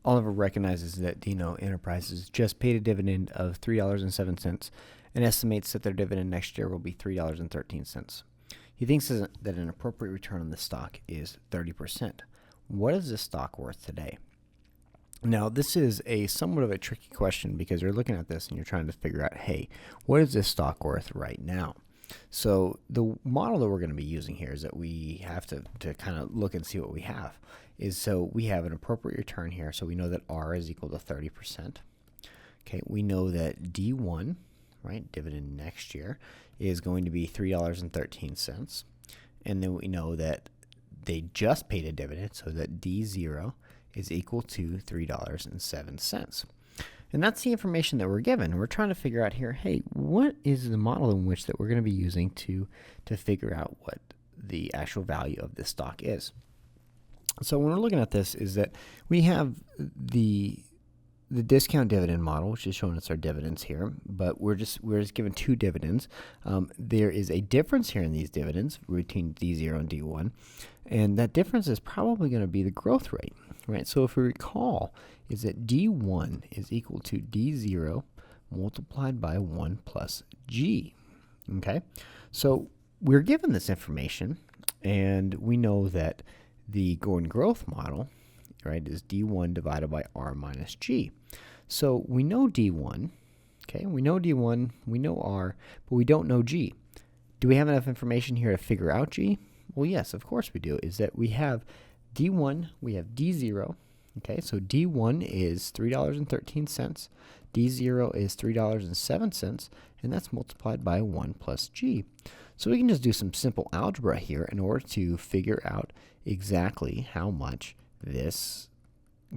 Oliver recognizes that DeHan Enterprises just paid a dividend of $3.07 and estimates that their dividend next year will be $3.13. He thinks that an appropriate return on the stock is 30%. What is this stock worth today? Now, this is a somewhat of a tricky question because you're looking at this and you're trying to figure out, hey, what is this stock worth right now? So the model that we're going to be using here is that we have to kind of look and see what we have. So we have an appropriate return here. So we know that R is equal to 30%. Okay, we know that D1, right, dividend next year, is going to be $3.13. And then we know that they just paid a dividend, so that D0 is equal to $3.07. And that's the information that we're given. We're trying to figure out here, hey, what is the model in which that we're going to be using to figure out what the actual value of this stock is. So when we're looking at this is that we have the discount dividend model, which is showing us our dividends here, but we're just given two dividends. There is a difference here in these dividends between D0 and D1, and that difference is probably going to be the growth rate, right? So if we recall, is that D1 is equal to D0 multiplied by 1 plus G, okay? So we're given this information, and we know that the going growth model, right, is D1 divided by R minus G. So we know D1, okay, we know D1, we know R, but we don't know G. Do we have enough information here to figure out G? Well, yes, of course we do, is that we have D1, we have D0, okay, so D1 is $3.13, D0 is $3.07, and that's multiplied by 1 plus G. So we can just do some simple algebra here in order to figure out exactly how much this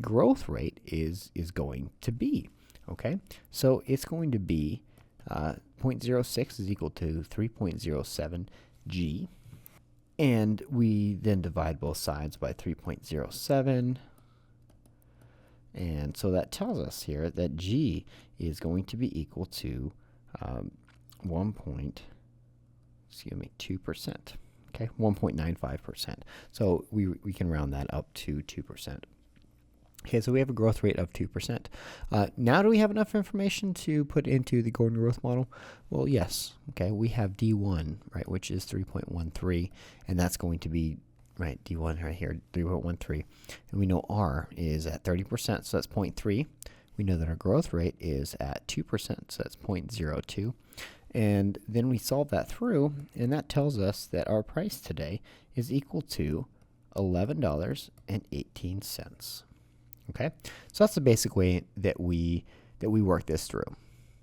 growth rate is going to be, okay? So it's going to be 0.06 is equal to 3.07 G, and we then divide both sides by 3.07, and so that tells us here that G is going to be equal to 2%. Okay, 1.95%. So we can round that up to 2%. Okay, so we have a growth rate of 2%. Now do we have enough information to put into the Gordon growth model? Well, yes. Okay, we have D1, right, which is 3.13, and that's going to be, right, D1 right here, 3.13. And we know R is at 30%, so that's 0.3. We know that our growth rate is at 2%, so that's 0.02. And then we solve that through, and that tells us that our price today is equal to $11.18. Okay, so that's the basic way that we work this through.